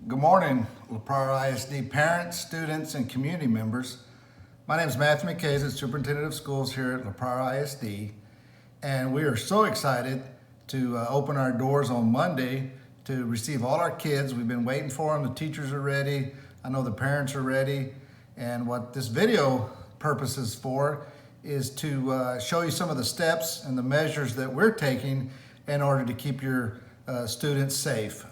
Good morning, Pryor ISD parents, students, and community members. My name is Matthew McHazlett, Superintendent of Schools here at Pryor ISD, and we are so excited to open our doors on Monday to receive all our kids. We've been waiting for them. The teachers are ready. I know the parents are ready. And what this video purpose is for is to show you some of the steps and the measures that we're taking in order to keep your students safe.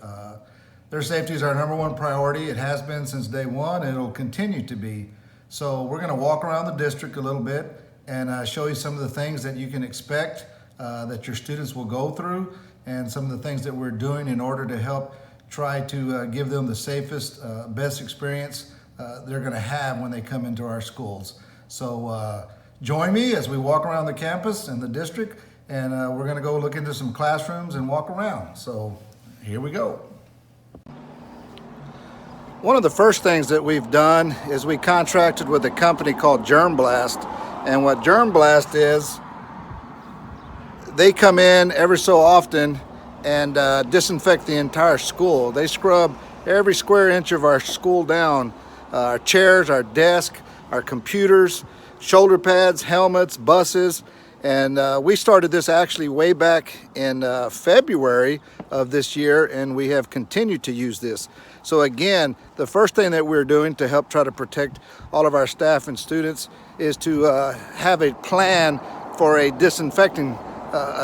Their safety is our number one priority. It has been since day one, and it'll continue to be. So we're gonna walk around the district a little bit and show you some of the things that you can expect that your students will go through, and some of the things that we're doing in order to help try to give them the safest, best experience they're gonna have when they come into our schools. So join me as we walk around the campus and the district, and we're gonna go look into some classrooms and walk around. So here we go. One of the first things that we've done is we contracted with a company called Germ Blast. And what Germ Blast is, they come in every so often and disinfect the entire school. They scrub every square inch of our school down, our chairs, our desk, our computers, shoulder pads, helmets, buses. And we started this actually way back in February of this year, and we have continued to use this. So again, the first thing that we're doing to help try to protect all of our staff and students is to have a plan for a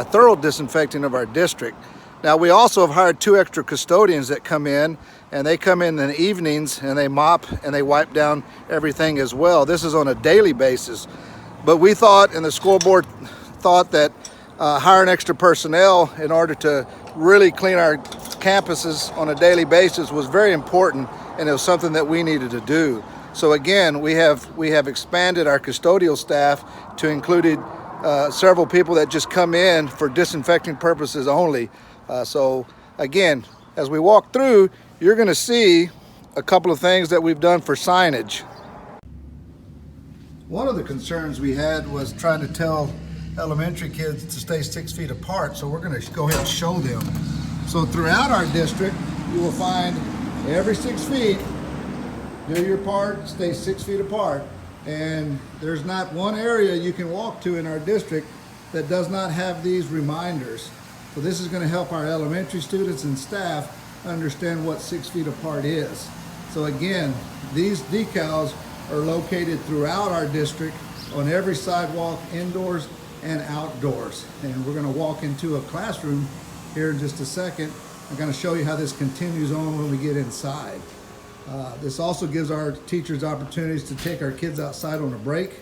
thorough disinfecting of our district. Now, we also have hired 2 extra custodians that come in, and they come in the evenings and they mop and they wipe down everything as well. This is on a daily basis. But we thought, and the school board thought, that hiring extra personnel in order to really clean our campuses on a daily basis was very important, and it was something that we needed to do. So again, we have expanded our custodial staff to include several people that just come in for disinfecting purposes only. So again, as we walk through, you're going to see a couple of things that we've done for signage. One of the concerns we had was trying to tell elementary kids to stay 6 feet apart, so we're going to go ahead and show them. So throughout our district, you will find every 6 feet, do your part, stay 6 feet apart. And there's not one area you can walk to in our district that does not have these reminders. So this is going to help our elementary students and staff understand what 6 feet apart is. So again, these decals are located throughout our district on every sidewalk, indoors and outdoors. And we're going to walk into a classroom here in just a second. I'm going to show you how this continues on when we get inside. This also gives our teachers opportunities to take our kids outside on a break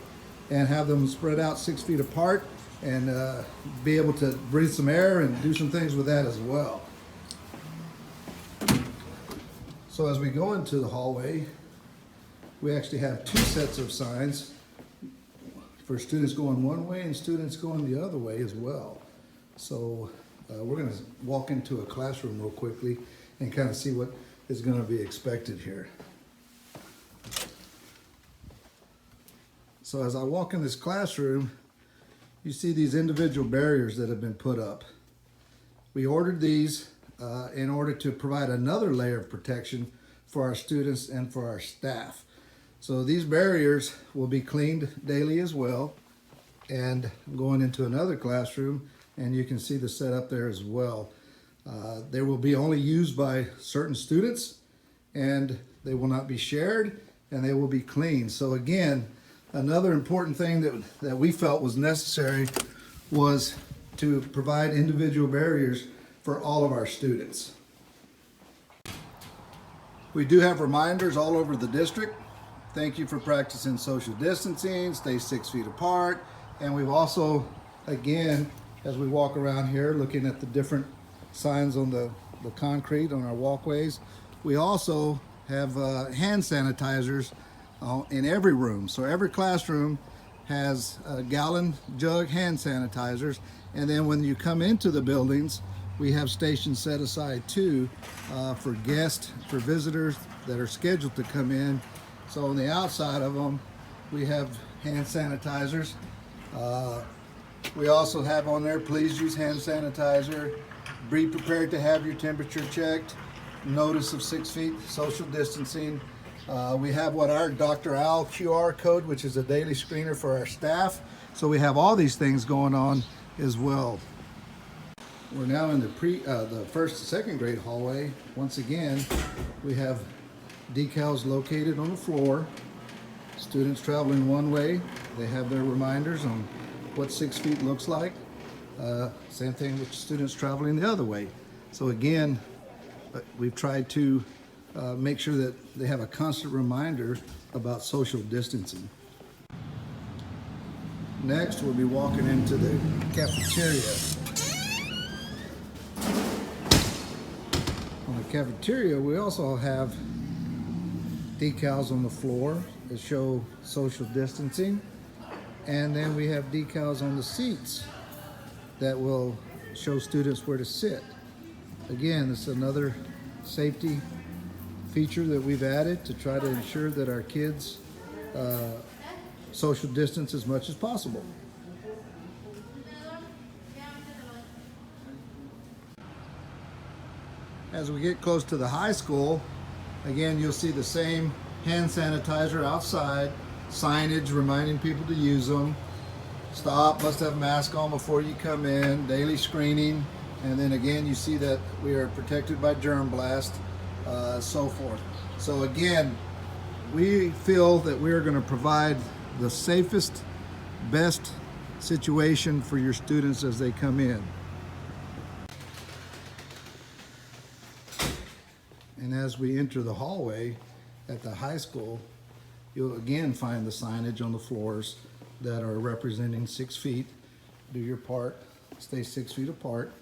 and have them spread out 6 feet apart and be able to breathe some air and do some things with that as well. So as we go into the hallway, we actually have 2 sets of signs for students going one way and students going the other way as well. So we're going to walk into a classroom real quickly and kind of see what is going to be expected here. So as I walk in this classroom, you see these individual barriers that have been put up. We ordered these in order to provide another layer of protection for our students and for our staff. So these barriers will be cleaned daily as well. And I'm going into another classroom, and you can see the setup there as well. They will be only used by certain students, and they will not be shared, and they will be cleaned. So again, another important thing that we felt was necessary was to provide individual barriers for all of our students. We do have reminders all over the district. Thank you for practicing social distancing, stay 6 feet apart. And we've also, again, as we walk around here looking at the different signs on the concrete on our walkways, we also have hand sanitizers in every room. So every classroom has a gallon jug hand sanitizers. And then when you come into the buildings, we have stations set aside too for guests, for visitors that are scheduled to come in. So on the outside of them, we have hand sanitizers. We also have on there, please use hand sanitizer. Be prepared to have your temperature checked. notice of 6 feet social distancing. We have what our Dr. Al QR code, which is a daily screener for our staff. So we have all these things going on as well. We're now in the first and second grade hallway. Once again, we have decals located on the floor. Students traveling one way, they have their reminders on what 6 feet looks like. Same thing with students traveling the other way. So again, we've tried to make sure that they have a constant reminder about social distancing. Next, we'll be walking into the cafeteria. On the cafeteria, we also have decals on the floor that show social distancing. And then we have decals on the seats that will show students where to sit. Again, this is another safety feature that we've added to try to ensure that our kids social distance as much as possible. As we get close to the high school, again, you'll see the same hand sanitizer outside, signage reminding people to use them. Stop, must have a mask on before you come in, daily screening, and then again you see that we are protected by germ blast, so forth. So again, we feel that we are going to provide the safest, best situation for your students as they come in. And as we enter the hallway at the high school, you'll again find the signage on the floors that are representing 6 feet. Do your part, stay 6 feet apart,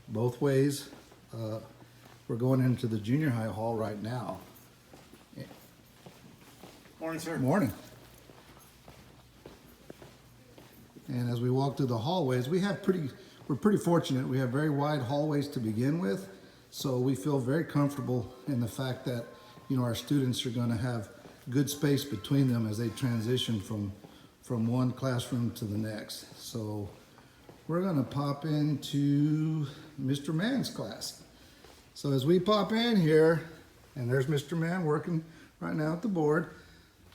both ways. We're going into the junior high hall right now. Morning, sir. Morning. And as we walk through the hallways, we're pretty fortunate. We have very wide hallways to begin with, so we feel very comfortable in the fact that, you know, our students are going to have good space between them as they transition from one classroom to the next. So we're going to pop into Mr. Mann's class. So as we pop in here, and there's Mr. Mann working right now at the board,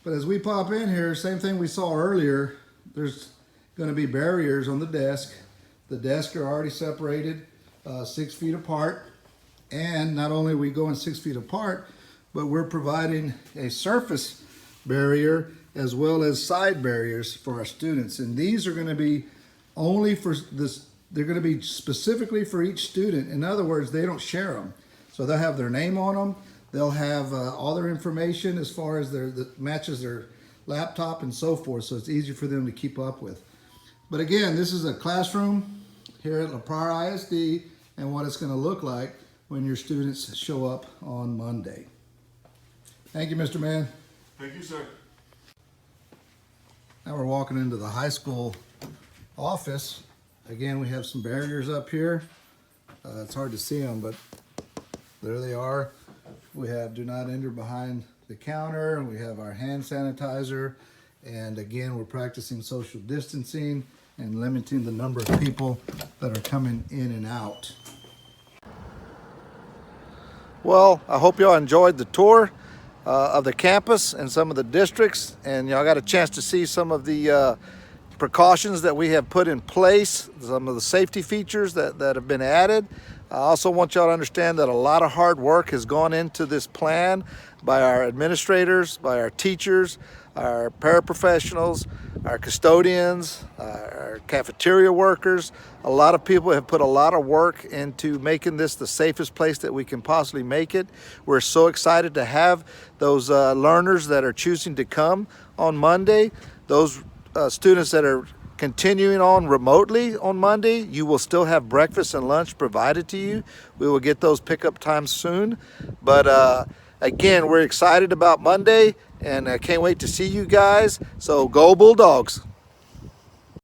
but as we pop in here, same thing we saw earlier, there's going to be barriers on the desk. The desks are already separated 6 feet apart, and not only are we going 6 feet apart, but we're providing a surface barrier as well as side barriers for our students. And these are going to be only for this, they're going to be specifically for each student. In other words, they don't share them. So they'll have their name on them. They'll have all their information as far as that matches their laptop and so forth. So it's easy for them to keep up with. But again, this is a classroom here at Pryor ISD and what it's going to look like when your students show up on Monday. Thank you, Mr. Mann. Thank you, sir. Now we're walking into the high school office. Again, we have some barriers up here. It's hard to see them, but there they are. We have do not enter behind the counter, and we have our hand sanitizer. And again, we're practicing social distancing and limiting the number of people that are coming in and out. Well, I hope y'all enjoyed the tour of the campus and some of the districts, and y'all got a chance to see some of the precautions that we have put in place, some of the safety features that have been added. I also want y'all to understand that a lot of hard work has gone into this plan by our administrators, by our teachers, our paraprofessionals, our custodians, our cafeteria workers. A lot of people have put a lot of work into making this the safest place that we can possibly make it. We're so excited to have those learners that are choosing to come on Monday. Those students that are continuing on remotely on Monday, you will still have breakfast and lunch provided to you. We will get those pickup times soon. But again, we're excited about Monday, and I can't wait to see you guys. So go Bulldogs.